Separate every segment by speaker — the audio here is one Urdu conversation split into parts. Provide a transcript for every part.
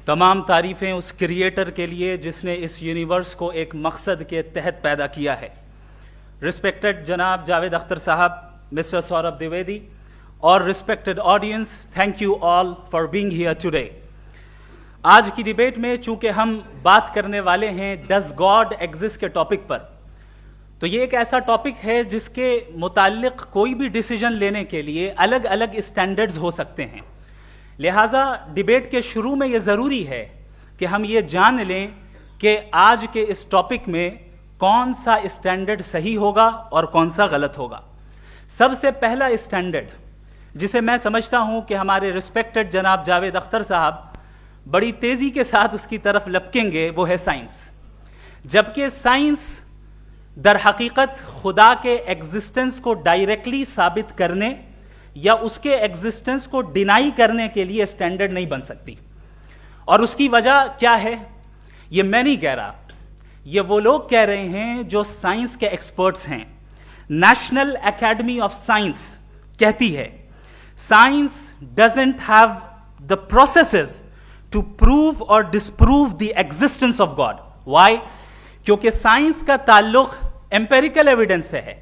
Speaker 1: تمام تعریفیں اس کریٹر کے لیے جس نے اس یونیورس کو ایک مقصد کے تحت پیدا کیا ہے. رسپیکٹڈ جناب جاوید اختر صاحب, مسٹر سوربھ دیویدی اور respected audience, thank you all for being here today. آج کی ڈیبیٹ میں چونکہ ہم بات کرنے والے ہیں ڈز گاڈ ایگزسٹ کے ٹاپک پر, تو یہ ایک ایسا ٹاپک ہے جس کے متعلق کوئی بھی ڈیسیجن لینے کے لیے الگ الگ اسٹینڈرڈز ہو سکتے ہیں. لہٰذا ڈیبیٹ کے شروع میں یہ ضروری ہے کہ ہم یہ جان لیں کہ آج کے اس ٹاپک میں کون سا اسٹینڈرڈ صحیح ہوگا اور کون سا غلط ہوگا. سب سے پہلا اسٹینڈرڈ جسے میں سمجھتا ہوں کہ ہمارے رسپیکٹڈ جناب جاوید اختر صاحب بڑی تیزی کے ساتھ اس کی طرف لپکیں گے, وہ ہے سائنس. جبکہ سائنس در حقیقت خدا کے ایگزسٹنس کو ڈائریکٹلی ثابت کرنے یا اس کے ایگزسٹنس کو ڈینائی کرنے کے لیے اسٹینڈرڈ نہیں بن سکتی. اور اس کی وجہ کیا ہے یہ میں نہیں کہہ رہا, یہ وہ لوگ کہہ رہے ہیں جو سائنس کے ایکسپرٹس ہیں. نیشنل اکیڈمی آف سائنس کہتی ہے science doesn't have the processes to prove اور disprove the existence of God. Why? کیونکہ سائنس کا تعلق ایمپیریکل ایویڈنس سے ہے,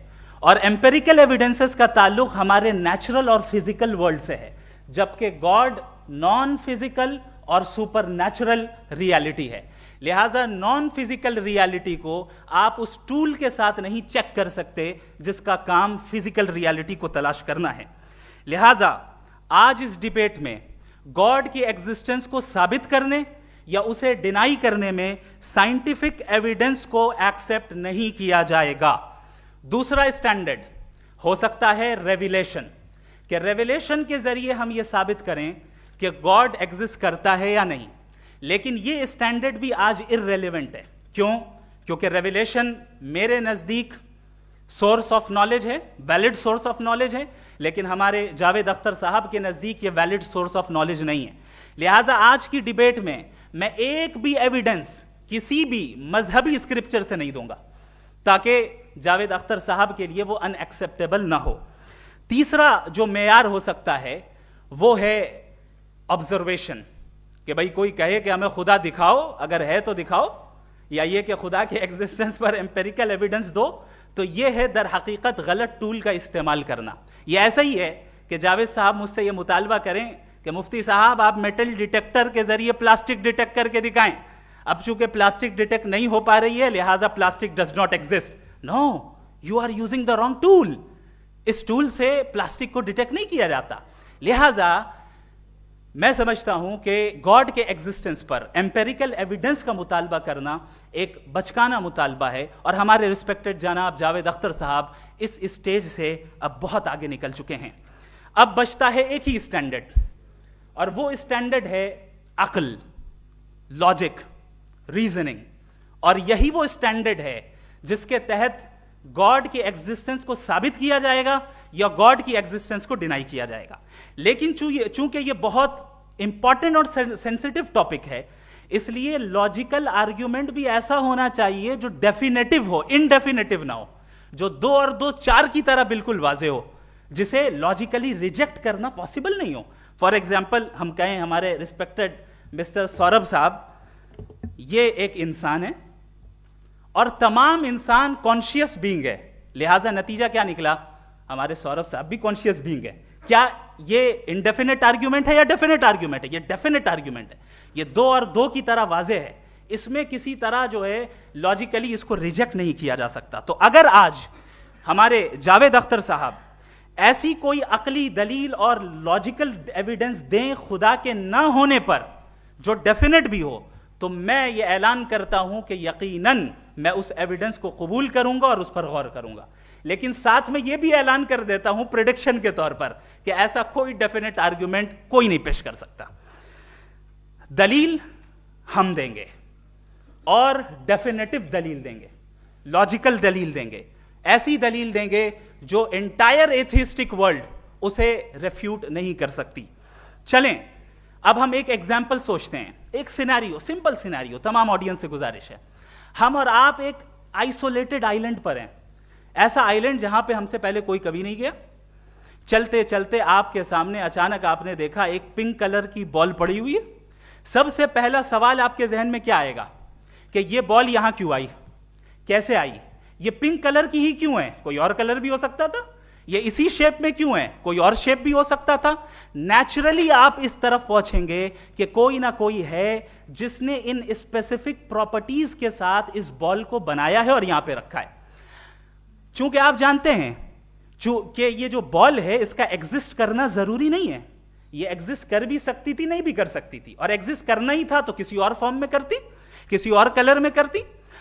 Speaker 1: اور ایمپیریکل ایویڈنسز کا تعلق ہمارے نیچرل اور فزیکل ورلڈ سے ہے, جبکہ گاڈ نان فزیکل اور سپر نیچرل ریالٹی ہے. لہٰذا نان فزیکل ریالٹی کو آپ اس ٹول کے ساتھ نہیں چیک کر سکتے جس کا کام فزیکل ریالٹی کو تلاش کرنا ہے. لہٰذا آج اس ڈیبیٹ میں گاڈ کی ایگزسٹنس کو ثابت کرنے یا اسے ڈینائی کرنے میں سائنٹیفک ایویڈنس کو ایکسپٹ نہیں کیا جائے گا. دوسرا اسٹینڈرڈ ہو سکتا ہے ریویلیشن, کہ ریویلیشن کے ذریعے ہم یہ ثابت کریں کہ گاڈ ایگزسٹ کرتا ہے یا نہیں. لیکن یہ اسٹینڈرڈ بھی آج ارریلیونٹ ہے. کیوں؟ کیونکہ ریویلیشن میرے نزدیک سورس آف نالج ہے, ویلڈ سورس آف نالج ہے, لیکن ہمارے جاوید اختر صاحب کے نزدیک یہ ویلڈ سورس آف نالج نہیں ہے. لہٰذا آج کی ڈیبیٹ میں میں ایک بھی ایویڈنس کسی بھی مذہبی اسکرپچر سے نہیں دوں گا تاکہ جاوید اختر صاحب کے لیے وہ ان ایکسیپٹیبل نہ ہو. تیسرا جو معیار ہو سکتا ہے وہ ہے آبزرویشن, کہ بھائی کوئی کہے کہ ہمیں خدا دکھاؤ, اگر ہے تو دکھاؤ, یا یہ کہ خدا کے ایگزسٹنس پر ایمپیریکل ایویڈنس دو. تو یہ ہے در حقیقت غلط ٹول کا استعمال کرنا. یہ ایسا ہی ہے کہ جاوید صاحب مجھ سے یہ مطالبہ کریں کہ مفتی صاحب آپ میٹل ڈیٹیکٹر کے ذریعے پلاسٹک ڈیٹیکٹ کر کے دکھائیں. اب چونکہ پلاسٹک ڈیٹیکٹ نہیں ہو پا رہی ہے لہٰذا plastic does not exist. No, you are using the wrong tool. اس ٹول سے پلاسٹک کو ڈیٹیکٹ نہیں کیا جاتا. لہٰذا میں سمجھتا ہوں کہ گاڈ کے ایگزسٹنس پر ایمپیریکل ایویڈنس کا مطالبہ کرنا ایک بچکانہ مطالبہ ہے, اور ہمارے رسپیکٹڈ جناب جاوید اختر صاحب اس اسٹیج سے اب بہت آگے نکل چکے ہیں. اب بچتا ہے ایک ہی اسٹینڈرڈ, اور وہ اسٹینڈرڈ ہے عقل, لاجک, ریزننگ. اور یہی وہ اسٹینڈرڈ ہے جس کے تحت گاڈ کی ایگزسٹنس کو ثابت کیا جائے گا یا گاڈ کی ایگزسٹنس کو ڈینائی کیا جائے گا. لیکن چونکہ یہ بہت امپورٹنٹ اور سینسٹیو ٹاپک ہے, اس لیے لاجیکل آرگیومنٹ بھی ایسا ہونا چاہیے جو ڈیفینیٹو ہو, انڈیفینیٹو نہ ہو, جو 2 اور 2 4 کی طرح بالکل واضح ہو, جسے لاجیکلی ریجیکٹ کرنا پاسبل نہیں ہو. فار ایگزامپل ہم کہیں ہمارے رسپیکٹڈ مسٹر سوربھ صاحب یہ ایک انسان ہے اور تمام انسان کانشیس بینگ ہے, لہٰذا نتیجہ کیا نکلا, ہمارے سوربھ صاحب بھی کانشیس بینگ ہے. کیا یہ انڈیفینٹ آرگیومنٹ ہے یا ڈیفینٹ آرگیومنٹ ہے؟ یہ ڈیفینٹ آرگیومنٹ ہے. یہ 2 اور 2 کی طرح واضح ہے, اس میں کسی طرح جو ہے لاجیکلی اس کو ریجیکٹ نہیں کیا جا سکتا. تو اگر آج ہمارے جاوید اختر صاحب ایسی کوئی عقلی دلیل اور لاجیکل ایویڈنس دیں خدا کے نہ ہونے پر جو ڈیفینٹ بھی ہو, تو میں یہ اعلان کرتا ہوں کہ یقیناً میں اس ایویڈنس کو قبول کروں گا اور اس پر غور کروں گا. لیکن ساتھ میں یہ بھی اعلان کر دیتا ہوں پریڈکشن کے طور پر کہ ایسا کوئی ڈیفینٹ آرگیومنٹ کوئی نہیں پیش کر سکتا. دلیل ہم دیں گے اور ڈیفینیٹو دلیل دیں گے, لاجیکل دلیل دیں گے, ایسی دلیل دیں گے جو انٹائر ایتھیسٹک ورلڈ اسے ریفیوٹ نہیں کر سکتی. چلیں اب ہم ایک ایگزامپل سوچتے ہیں, ایک سینیریو, سمپل سینیریو. تمام آڈینس سے گزارش ہے, ہم اور آپ ایک آئسولیٹڈ آئیلینڈ پر ہیں, ایسا آئیلینڈ جہاں پہ ہم سے پہلے کوئی کبھی نہیں گیا. چلتے چلتے آپ کے سامنے اچانک آپ نے دیکھا ایک پنک کلر کی بال پڑی ہوئی ہے, سب سے پہلا سوال آپ کے ذہن میں کیا آئے گا کہ یہ بال یہاں کیوں آئی, کیسے آئی, یہ پنک کلر کی ہی کیوں ہے, کوئی اور کلر بھی ہو سکتا تھا, یہ اسی شیپ میں کیوں ہے, کوئی اور شیپ بھی ہو سکتا تھا. نیچرلی آپ اس طرف پہنچیں گے کہ کوئی نہ کوئی ہے جس نے ان اسپیسیفک پراپرٹیز کے ساتھ اس بال کو بنایا ہے اور یہاں پہ رکھا ہے. چونکہ آپ جانتے ہیں کہ یہ جو بال ہے اس کا ایگزسٹ کرنا ضروری نہیں ہے, یہ ایگزسٹ کر بھی سکتی تھی, نہیں بھی کر سکتی تھی, اور ایگزسٹ کرنا ہی تھا تو کسی اور فارم میں کرتی, کسی اور کلر میں کرتی.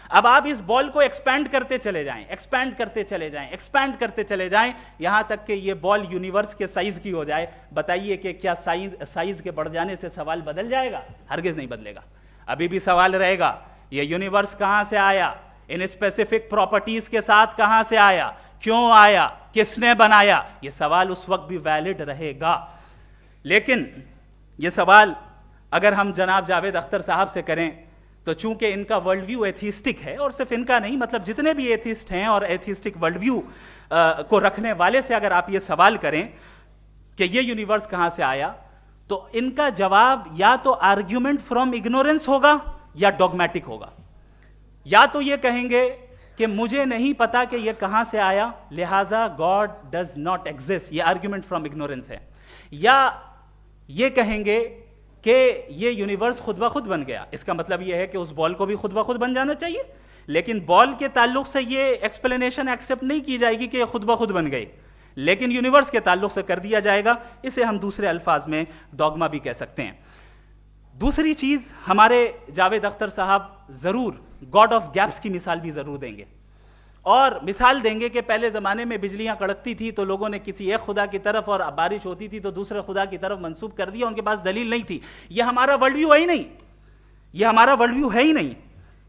Speaker 1: اب آپ اس بال کو ایکسپینڈ کرتے چلے جائیں, ایکسپینڈ کرتے چلے جائیں, ایکسپینڈ کرتے چلے جائیں, یہاں تک کہ یہ بال یونیورس کے سائز کی ہو جائے. بتائیے کہ کیا سائز کے بڑھ جانے سے سوال بدل جائے گا؟ ہرگز نہیں بدلے گا. ابھی بھی سوال رہے گا یہ یونیورس کہاں سے آیا, ان اسپیسیفک پراپرٹیز کے ساتھ کہاں سے آیا, کیوں آیا, کس نے بنایا. یہ سوال اس وقت بھی ویلڈ رہے گا. لیکن یہ سوال اگر ہم جناب جاوید اختر صاحب سے کریں تو چونکہ ان کا ورلڈ ویو ایتھیسٹک ہے, اور صرف ان کا نہیں, مطلب جتنے بھی ایتھیسٹ ہیں اور ایتھیسٹک ورلڈ ویو کو رکھنے والے سے اگر آپ یہ سوال کریں کہ یہ یونیورس کہاں سے آیا, تو ان کا جواب یا تو آرگیومنٹ فرام اگنورینس ہوگا یا ڈوگمیٹک ہوگا. یا تو یہ کہیں گے کہ مجھے نہیں پتا کہ یہ کہاں سے آیا, لہذا گاڈ ڈز ناٹ ایگزسٹ, یہ آرگیومنٹ فرام اگنورینس ہے. یا یہ کہیں گے کہ یہ یونیورس خود بخود بن گیا. اس کا مطلب یہ ہے کہ اس بال کو بھی خود بخود بن جانا چاہیے, لیکن بال کے تعلق سے یہ ایکسپلینیشن ایکسیپٹ نہیں کی جائے گی کہ یہ خود بخود بن گئی, لیکن یونیورس کے تعلق سے کر دیا جائے گا. اسے ہم دوسرے الفاظ میں ڈوگما بھی کہہ سکتے ہیں. دوسری چیز, ہمارے جاوید اختر صاحب ضرور گاڈ آف گیپس کی مثال بھی ضرور دیں گے, اور مثال دیں گے کہ پہلے زمانے میں بجلیاں کڑکتی تھی تو لوگوں نے کسی ایک خدا کی طرف, اور بارش ہوتی تھی تو دوسرے خدا کی طرف منسوب کر دیا, ان کے پاس دلیل نہیں تھی. یہ ہمارا ورلڈ ویو ہے ہی نہیں, یہ ہمارا ورلڈ ویو ہے ہی نہیں,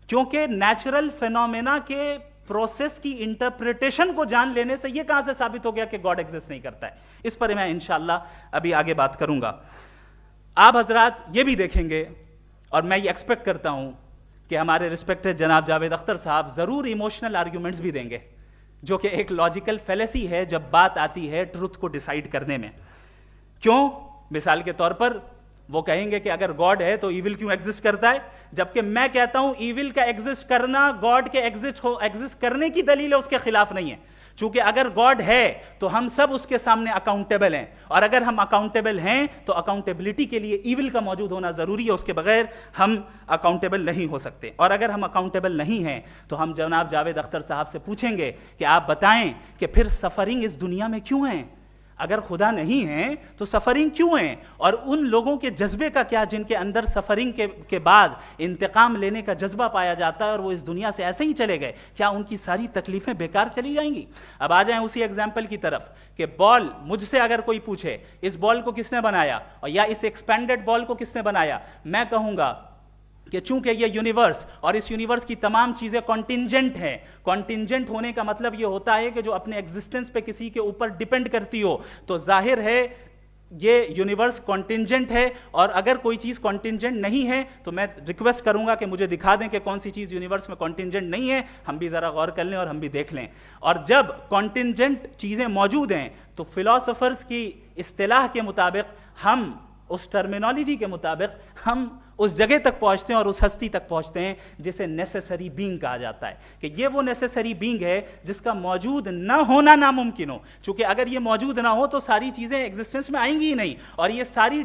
Speaker 1: کیونکہ نیچرل فینومینا کے پروسیس کی انٹرپریٹیشن کو جان لینے سے یہ کہاں سے ثابت ہو گیا کہ گاڈ ایگزسٹ نہیں کرتا ہے. اس پر میں انشاءاللہ ابھی آگے بات کروں گا. آپ حضرات یہ بھی دیکھیں گے, اور میں یہ ایکسپیکٹ کرتا ہوں کہ ہمارے رسپیکٹڈ جناب جاوید اختر صاحب ضرور ایموشنل آرگیومنٹس بھی دیں گے, جو کہ ایک لاجیکل فیلیسی ہے جب بات آتی ہے ٹروتھ کو ڈیسائیڈ کرنے میں. کیوں؟ مثال کے طور پر وہ کہیں گے کہ اگر گاڈ ہے تو ایول کیوں ایگزسٹ کرتا ہے, جبکہ میں کہتا ہوں ایول کا ایگزسٹ کرنا گاڈ کے ایگزسٹ کرنے کی دلیل ہے, اس کے خلاف نہیں ہے. چونکہ اگر گاڈ ہے تو ہم سب اس کے سامنے اکاؤنٹیبل ہیں, اور اگر ہم اکاؤنٹیبل ہیں تو اکاؤنٹیبلٹی کے لیے ایول کا موجود ہونا ضروری ہے, اس کے بغیر ہم اکاؤنٹیبل نہیں ہو سکتے. اور اگر ہم اکاؤنٹیبل نہیں ہیں تو ہم جناب جاوید اختر صاحب سے پوچھیں گے کہ آپ بتائیں کہ پھر سفرنگ اس دنیا میں کیوں ہیں؟ اگر خدا نہیں ہے تو سفرنگ کیوں ہیں؟ اور ان لوگوں کے جذبے کا کیا جن کے اندر سفرنگ کے بعد انتقام لینے کا جذبہ پایا جاتا ہے اور وہ اس دنیا سے ایسے ہی چلے گئے, کیا ان کی ساری تکلیفیں بیکار چلی جائیں گی؟ اب آ جائیں اسی ایگزامپل کی طرف کہ بال, مجھ سے اگر کوئی پوچھے اس بال کو کس نے بنایا اور یا اس ایکسپینڈڈ بال کو کس نے بنایا, میں کہوں گا کہ چونکہ یہ یونیورس اور اس یونیورس کی تمام چیزیں کانٹینجنٹ ہیں. کانٹینجنٹ ہونے کا مطلب یہ ہوتا ہے کہ جو اپنے ایگزسٹنس پہ کسی کے اوپر ڈیپینڈ کرتی ہو, تو ظاہر ہے یہ یونیورس کانٹینجنٹ ہے. اور اگر کوئی چیز کانٹینجنٹ نہیں ہے تو میں ریکویسٹ کروں گا کہ مجھے دکھا دیں کہ کون سی چیز یونیورس میں کانٹینجنٹ نہیں ہے, ہم بھی ذرا غور کر لیں اور ہم بھی دیکھ لیں. اور جب کانٹینجنٹ چیزیں موجود ہیں تو فلاسفرز کی اصطلاح کے مطابق, ہم اس ٹرمینالوجی کے مطابق ہم اس جگہ تک پہنچتے ہیں اور اس ہستی تک پہنچتے ہیں جسے نیسیسری بینگ کہا جاتا ہے, کہ یہ وہ نیسیسری بینگ ہے جس کا موجود نہ ہونا ناممکن ہو. چونکہ اگر یہ موجود نہ ہو تو ساری چیزیں ایگزسٹنس میں آئیں گی ہی نہیں, اور یہ ساری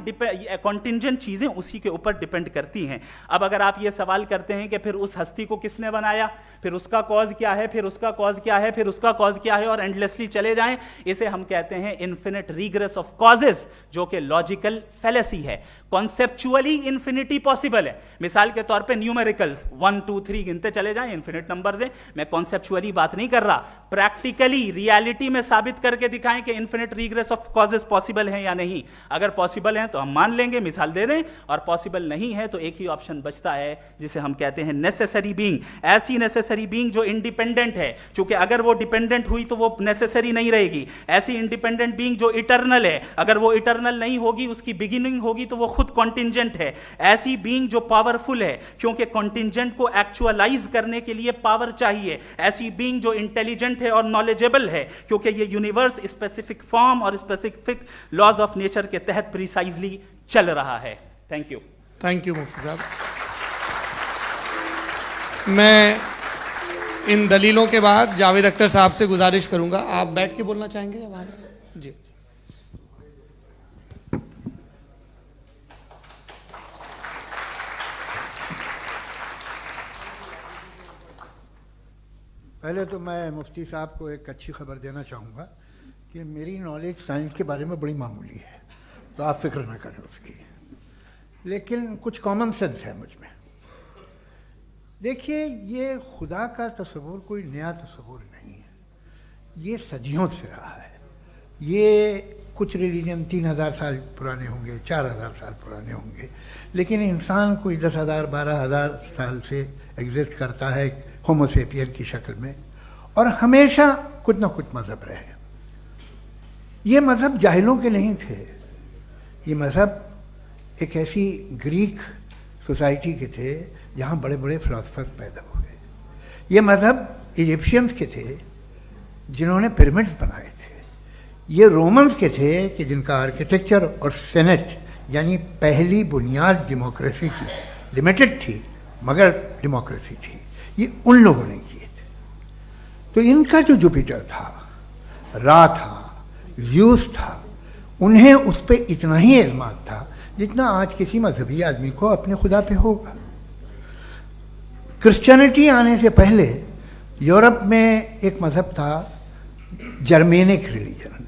Speaker 1: کانٹینجنٹ چیزیں اسی کے اوپر ڈیپینڈ کرتی ہیں. اب اگر آپ یہ سوال کرتے ہیں کہ پھر اس ہستی کو کس نے بنایا, پھر اس کا کاز کیا ہے, پھر اس کا کاز کیا ہے, پھر اس کا کاز کیا ہے, اور اینڈلیسلی چلے جائیں, اسے ہم کہتے ہیں انفینٹ ریگریس آف کازز, جو کہ لاجیکل فیلیسی ہے. کانسیپچولی انفینٹی پاسبل ہے. مثال کے طور پہ نیومیریکلز 1 2 3 گنتے چلے جائیں, انفینٹ نمبرز ہیں. میں کانسیپچولی بات نہیں کر رہا, پریکٹیکلی ریالٹی میں ثابت کر کے دکھائیں کہ infinite regress of causes possible ہیں یا نہیں. اگر پاسبل ہیں تو ہم مان لیں گے, مثال دے دیں, اور پاسبل نہیں ہے تو ایک ہی آپشن بچتا ہے جسے ہم کہتے ہیں نیسیسری بینگ. ایسی نیسیسری بینگ جو انڈیپینڈنٹ ہے, چونکہ اگر وہ ڈیپینڈنٹ ہوئی تو وہ نیسیسری نہیں رہے گی. ایسی انڈیپینڈنٹ بینگ جو اٹرنل ہے, اگر وہ اٹرنل نہیں ہوگی, اس کی بگننگ ہوگی تو وہ خود کانٹینجنٹ ہے. ایسی بینگ جو پاورفل ہے, کیونکہ کانٹینجنٹ کو ایکچوالائز کرنے کے لیے پاور چاہیے. ایسی بینگ جو انٹیلیجنٹ ہے اور نالجبل ہے, کیونکہ یہ یونیورس اسپیسیفک فارم اور اسپیسیفک لاز آف نیچر کے تحت پریسائزلی چل رہا ہے. Thank you.
Speaker 2: تھینک یو مفتی صاحب. میں ان دلیلوں کے بعد جاوید اختر صاحب سے گزارش کروں گا, آپ بیٹھ کے بولنا چاہیں گے یا وہاں؟ جی.
Speaker 3: پہلے تو میں مفتی صاحب کو ایک اچھی خبر دینا چاہوں گا کہ میری نالج سائنس کے بارے میں بڑی معمولی ہے, تو آپ فکر نہ کریں اس کی, لیکن کچھ کامن سینس ہے مجھ میں. دیکھیے, یہ خدا کا تصور کوئی نیا تصور نہیں ہے, یہ صدیوں سے رہا ہے. یہ کچھ ریلیجن 3000 سال پرانے ہوں گے, 4000 سال پرانے ہوں گے, لیکن انسان کوئی 10,000 12,000 سال سے ایگزسٹ کرتا ہے ہومو سیپین کی شکل میں, اور ہمیشہ کچھ نہ کچھ مذہب رہے. یہ مذہب جاہلوں کے نہیں تھے, یہ مذہب ایک ایسی گریک سوسائٹی کے تھے جہاں بڑے بڑے فلاسفرز پیدا ہوئے. یہ مذہب ایجپشینز کے تھے جنہوں نے پیرامڈز بنائے تھے. یہ رومنز کے تھے کہ جن کا آرکیٹیکچر اور سینٹ یعنی پہلی بنیاد ڈیموکریسی کی لمیٹڈ تھی مگر ڈیموکریسی تھی, یہ ان لوگوں نے کیے تھے. تو ان کا جو جوپیٹر تھا, را تھا, زیوس تھا, انہیں اس پہ اتنا ہی اعتماد تھا جتنا آج کسی مذہبی آدمی کو اپنے خدا پہ ہوگا. کرسچینٹی آنے سے پہلے یورپ میں ایک مذہب تھا جرمینک ریلیجن.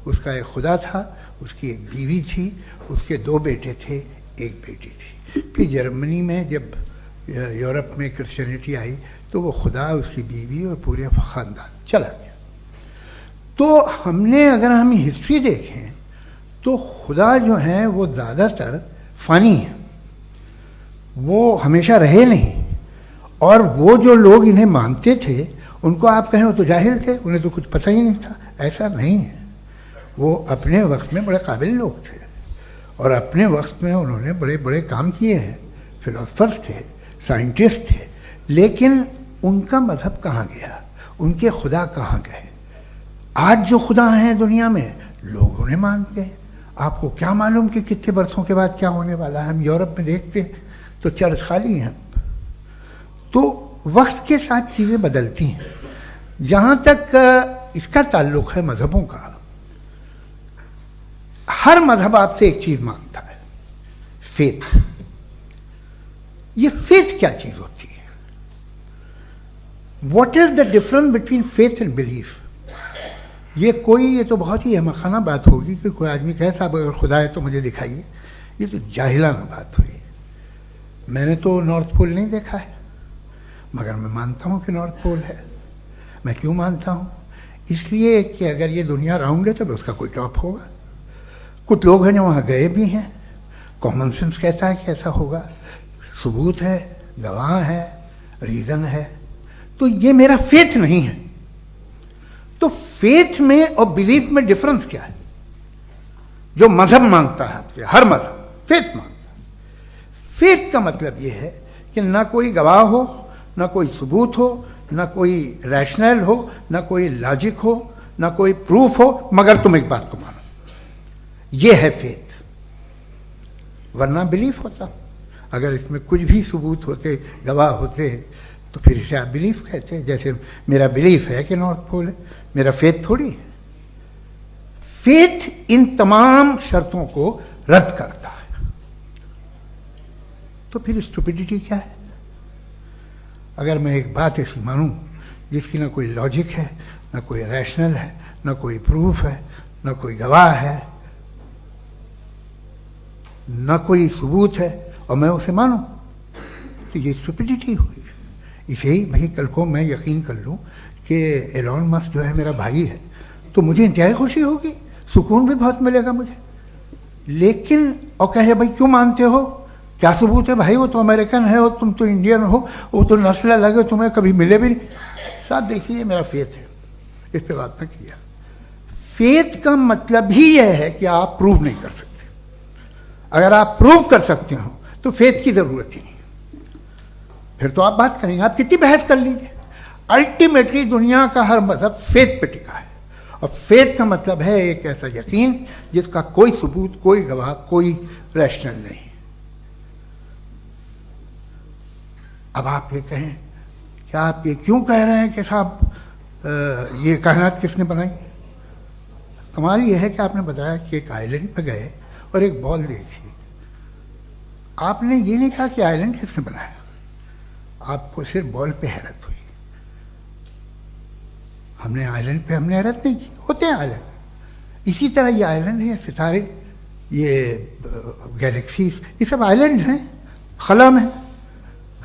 Speaker 3: اس کا ایک خدا تھا, اس کی ایک بیوی تھی, اس کے 2 بیٹے تھے, ایک بیٹی تھی. پھر جرمنی میں جب یورپ میں کرسچینٹی آئی تو وہ خدا, اس کی بیوی اور پورے خاندان چلا گیا. تو ہم نے اگر ہم ہسٹری دیکھیں تو خدا جو ہیں وہ زیادہ تر فانی ہیں, وہ ہمیشہ رہے نہیں. اور وہ جو لوگ انہیں مانتے تھے ان کو آپ کہیں وہ تو جاہل تھے, انہیں تو کچھ پتہ ہی نہیں تھا. ایسا نہیں ہے, وہ اپنے وقت میں بڑے قابل لوگ تھے اور اپنے وقت میں انہوں نے بڑے بڑے کام کیے ہیں. فلاسفرز تھے, سائنٹسٹ تھے, لیکن ان کا مذہب کہاں گیا, ان کے خدا کہاں گئے؟ آج جو خدا ہیں دنیا میں لوگ انہیں مانتے ہیں. آپ کو کیا معلوم کہ کتنے برسوں کے بعد کیا ہونے والا ہے؟ ہم یورپ میں دیکھتے ہیں تو چرچ خالی ہیں. تو وقت کے ساتھ چیزیں بدلتی ہیں. جہاں تک اس کا تعلق ہے مذہبوں کا, ہر مذہب آپ سے ایک چیز مانگتا ہے, فیتھ. یہ فیتھ کیا چیز ہوتی ہے؟ What is the difference between faith and belief? یہ تو بہت ہی احمقانہ بات ہوگی کہ کوئی آدمی کہے صاحب اگر خدا ہے تو مجھے دکھائیے. یہ تو جاہلانہ بات ہوئی. میں نے تو نارتھ پول نہیں دیکھا ہے مگر میں مانتا ہوں کہ نارتھ پول ہے. میں کیوں مانتا ہوں؟ اس لیے کہ اگر یہ دنیا راؤنڈ ہے تو اس کا کوئی ٹاپ ہوگا. کچھ لوگ ہیں جو وہاں گئے بھی ہیں, کامن سینس کہتا ہے کہ ایسا ہوگا, ثبوت ہے, گواہ ہے, ریزن ہے. تو یہ میرا فیتھ نہیں ہے. تو فیتھ میں اور بلیف میں ڈفرنس کیا ہے؟ جو مذہب مانگتا ہے آپ سے, ہر مذہب فیتھ مانگتا ہے. فیتھ کا مطلب یہ ہے کہ نہ کوئی گواہ ہو, نہ کوئی ثبوت ہو, نہ کوئی ریشنل ہو, نہ کوئی لاجک ہو, نہ کوئی پروف ہو, مگر تم ایک بات کو مانو. یہ ہے فیتھ. ورنہ بلیف ہوتا. اگر اس میں کچھ بھی ثبوت ہوتے, گواہ ہوتے, تو پھر اسے آپ بلیف کہتے. جیسے میرا بلیف ہے کہ نارتھ پول ہے, میرا فیتھ تھوڑی ہے. فیتھ ان تمام شرطوں کو رد کرتا ہے. تو پھر اسٹوپیڈیٹی کیا ہے؟ اگر میں ایک بات ایسی مانوں جس کی نہ کوئی لاجک ہے, نہ کوئی ریشنل ہے, نہ کوئی پروف ہے, نہ کوئی گواہ ہے, نہ کوئی ثبوت ہے, اور میں اسے مانوں, تو یہ اسٹوپیڈیٹی ہوئی. اسے ہی بھائی کل کو میں یقین کر لوں کہ ایلون مسک جو ہے میرا بھائی ہے تو مجھے انتہائی خوشی ہوگی, سکون بھی بہت ملے گا مجھے. لیکن اور کہے بھائی کیوں مانتے ہو, کیا ثبوت ہے بھائی, وہ تو امریکن ہے اور تم تو انڈین ہو, وہ تو نسل الگ ہے, تمہیں کبھی ملے بھی نہیں. صاحب دیکھیے میرا فیتھ ہے, اس پہ بات نہ کیا. فیتھ کا مطلب ہی یہ ہے کہ آپ پروو نہیں کر سکتے. اگر آپ پروو کر سکتے ہو تو فیتھ کی ضرورت ہی نہیں, پھر تو آپ بات کریں گے, آپ کتنی بحث کر لیجیے. الٹیمیٹلی دنیا کا ہر مذہب فیتھ پہ ٹکا ہے, اور فیتھ کا مطلب ہے ایک ایسا یقین جس کا کوئی ثبوت, کوئی گواہ, کوئی ریشنل نہیں. اب آپ یہ کہیں کیا آپ یہ کیوں کہہ رہے ہیں کہ صاحب یہ کائنات کس نے بنائی؟ کمال یہ ہے کہ آپ نے بتایا کہ ایک آئلینڈ پہ گئے اور ایک بال دیکھی. آپ نے یہ نہیں کہا کہ آئلینڈ کس نے بنایا. آپ کو صرف بال پہ حیرت ہوئی. ہم نے آئلینڈ پہ ہم نے حیرت نہیں کی. ہوتے ہیں آئلینڈ. اسی طرح یہ آئلینڈ ہے، ستارے، یہ گیلیکسیز، یہ سب آئلینڈ ہیں، خلا میں.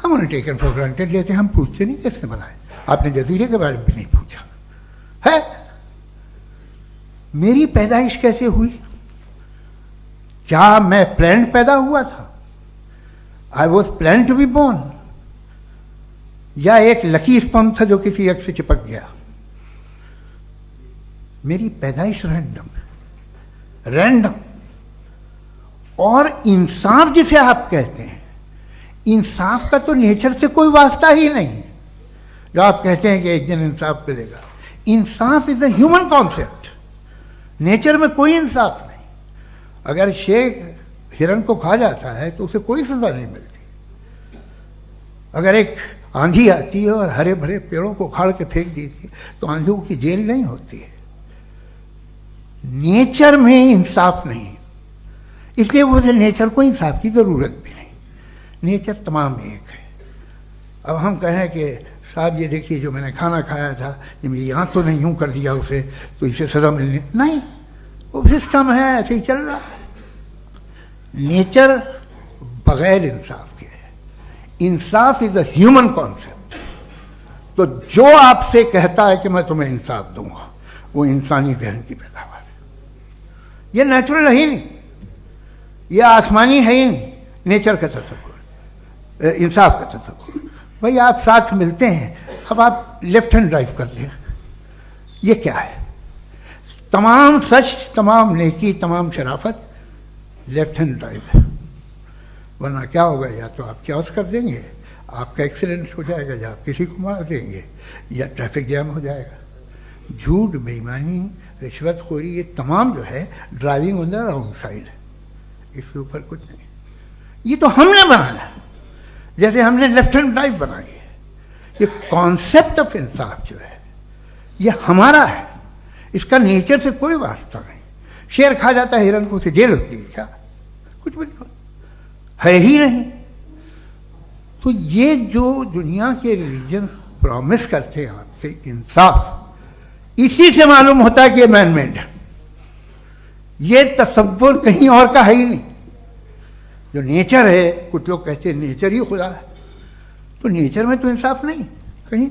Speaker 3: ہم انہیں ٹیکن فار گرانٹیڈ لیتے ہیں. ہم پوچھتے نہیں کس نے بنائے. آپ نے جزیرے کے بارے میں بھی نہیں پوچھا ہے. میری پیدائش کیسے ہوئی؟ کیا میں پلانٹ پیدا ہوا تھا؟ I was plant to be born, یا ایک لکی اسپرم تھا جو کسی ایگ سے چپک گیا؟ میری پیدائش رینڈم. اور انصاف جسے آپ کہتے ہیں، انصاف کا تو نیچر سے کوئی واسطہ ہی نہیں. جو آپ کہتے ہیں کہ ایک دن انصاف ملے گا، انصاف از اے ہیومن کانسیپٹ. نیچر میں کوئی انصاف نہیں. اگر شیر ہرن کو کھا جاتا ہے تو اسے کوئی سزا نہیں ملتی. اگر ایک آندھی آتی ہے اور ہرے بھرے پیڑوں کو اکھاڑ کے پھینک دیتی ہے تو آندھیوں کی جیل نہیں ہوتی ہے. نیچر میں انصاف نہیں، اس لیے وہ نیچر کو انصاف کی ضرورت بھی نہیں. نیچر تمام ایک ہے. اب ہم کہیں کہ صاحب یہ دیکھیے جو میں نے کھانا کھایا تھا یہ میری آنکھ تو نہیں یوں کر دیا اسے تو اسے سزا ملنے نہیں. وہ سسٹم ہے، ایسے ہی چل رہا ہے. نیچر بغیر انصاف کے ہے. انصاف از اے ہیومن کانسیپٹ. تو جو آپ سے کہتا ہے کہ میں تمہیں انصاف دوں گا وہ انسانی ذہن کی پیداوار ہے. یہ نیچرل ہے ہی نہیں، یہ آسمانی ہے ہی نہیں. نیچر کا تصور، انصاف کا تصور. بھائی آپ ساتھ ملتے ہیں، اب آپ لیفٹ ہینڈ ڈرائیو کر لیں. یہ کیا ہے؟ تمام سچ، تمام نیکی، تمام شرافت لیفٹ ہینڈ ڈرائیو ہے. ورنہ کیا ہوگا؟ یا تو آپ کیوس کر دیں گے، آپ کا ایکسیڈنٹ ہو جائے گا، یا آپ کسی کو مار دیں گے، یا ٹریفک جام ہو جائے گا. جھوٹ، بے ایمانی، رشوت خوری، یہ تمام جو ہے driving on the wrong side ہے. اس کے اوپر کچھ نہیں. یہ تو ہم نے بنایا، جیسے ہم نے لیفٹ ہینڈ ڈرائیو بنائی ہے. یہ کانسیپٹ آف انصاف جو ہے یہ ہمارا ہے. اس کا نیچر سے کوئی واسطہ نہیں. شیر کھا جاتا ہے ہرن کو، اسے جیل ہوتی ہے کیا؟ کچھ بھی نہیں ہے ہی نہیں. تو یہ جو دنیا کے ریلیجن پرومس کرتے ہیں آپ سے انصاف، اسی سے معلوم ہوتا ہے کہ یہ مین میڈ ہے. یہ تصور کہیں اور کا ہے ہی نہیں. جو نیچر ہے، کچھ لوگ کہتے ہیں نیچر ہی خدا ہے، تو نیچر میں تو انصاف نہیں کہیں.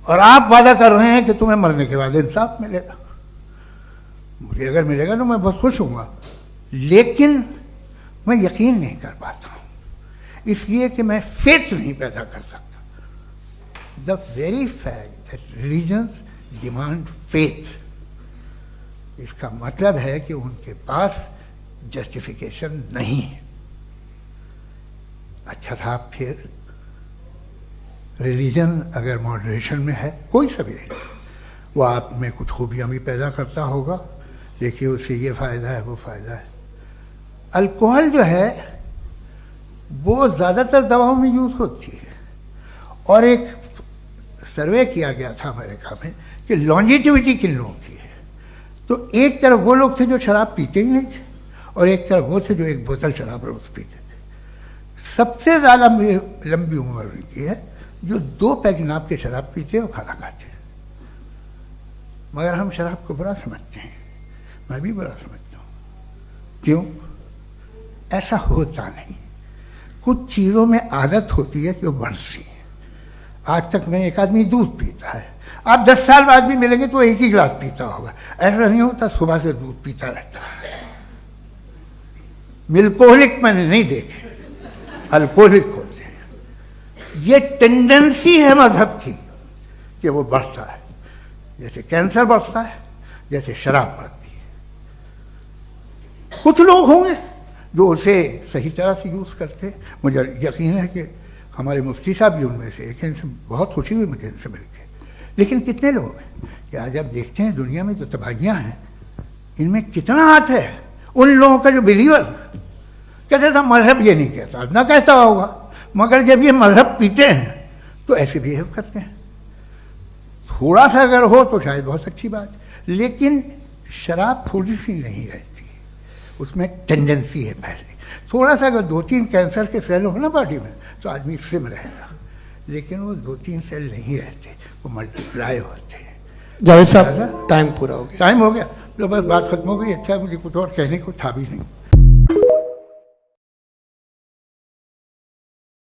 Speaker 3: اور آپ وعدہ کر رہے ہیں کہ تمہیں مرنے کے بعد انصاف ملے گا. مجھے اگر ملے گا تو میں بہت خوش ہوں گا، لیکن میں یقین نہیں کر پاتا ہوں، اس لیے کہ میں فیتھ نہیں پیدا کر سکتا. The very fact that religions demand faith, اس کا مطلب ہے کہ ان کے پاس جسٹیفیکیشن نہیں ہے. اچھا تھا پھر ریلیجن اگر ماڈریشن میں ہے، کوئی سا بھی نہیں، وہ آپ میں کچھ خوبیاں بھی پیدا کرتا ہوگا. دیکھیے اس سے یہ فائدہ ہے، وہ فائدہ ہے. الکوہل جو ہے وہ زیادہ تر دواؤں میں یوز ہوتی ہے. اور ایک سروے کیا گیا تھا امریکہ میں کہ لانجیٹیوٹی کن لوگوں کی ہے. تو ایک طرف وہ لوگ تھے جو شراب پیتے ہی نہیں تھے، اور ایک طرف وہ تھے جو ایک بوتل شراب روز پیتے تھے. سب سے زیادہ لمبی عمر کی ہے جو 2 پیگ ناپ کے شراب پیتے اور کھانا کھاتے ہیں. مگر ہم شراب کو برا سمجھتے ہیں، میں بھی برا سمجھتا ہوں. کیوں؟ ایسا ہوتا نہیں. کچھ چیزوں میں عادت ہوتی ہے کہ وہ بڑھتی ہے. آج تک میں ایک آدمی دودھ پیتا ہے، آپ 10 سال بعد بھی ملیں گے تو ایک ہی گلاس پیتا ہوگا. ایسا نہیں ہوتا، صبح سے دودھ پیتا رہتا ہے. ملکوہلک میں نے نہیں دیکھے، الکوہلک ہوتے ہیں. یہ ٹینڈنسی ہے مذہب کی کہ وہ بڑھتا ہے، جیسے کینسر بڑھتا ہے، جیسے شراب بڑھتی ہے. کچھ لوگ ہوں گے جو اسے صحیح طرح سے یوز کرتے. مجھے یقین ہے کہ ہمارے مفتی صاحب بھی ان میں سے ایک ہیں. ان سے بہت خوشی ہوئی مجھے ان سے مل کے. لیکن کتنے لوگ ہیں کہ آج آپ دیکھتے ہیں دنیا میں جو تباہیاں ہیں ان میں کتنا ہاتھ ہے ان لوگوں کا جو بلیور. کہتے تھا مذہب یہ نہیں کہتا، نہ کہتا ہوگا، مگر جب یہ مذہب پیتے ہیں تو ایسے بہیو کرتے ہیں. تھوڑا سا اگر ہو تو شاید بہت اچھی بات، لیکن شراب تھوڑی سی نہیں رہتی، اس میں ٹینڈنسی ہے پہلے. تھوڑا سا اگر 2-3 کینسر کے سیل ہو نا باڈی میں تو آدمی سم رہے گا، لیکن وہ 2-3 سیل نہیں رہتے، وہ ملٹیپلائی ہوتے ہیں.
Speaker 2: جاوید صاحب ٹائم پورا ہو گیا.
Speaker 3: ٹائم ہو گیا، تو بس بات ختم ہو گئی. اچھا مجھے کچھ اور کہنے کو تھا بھی نہیں.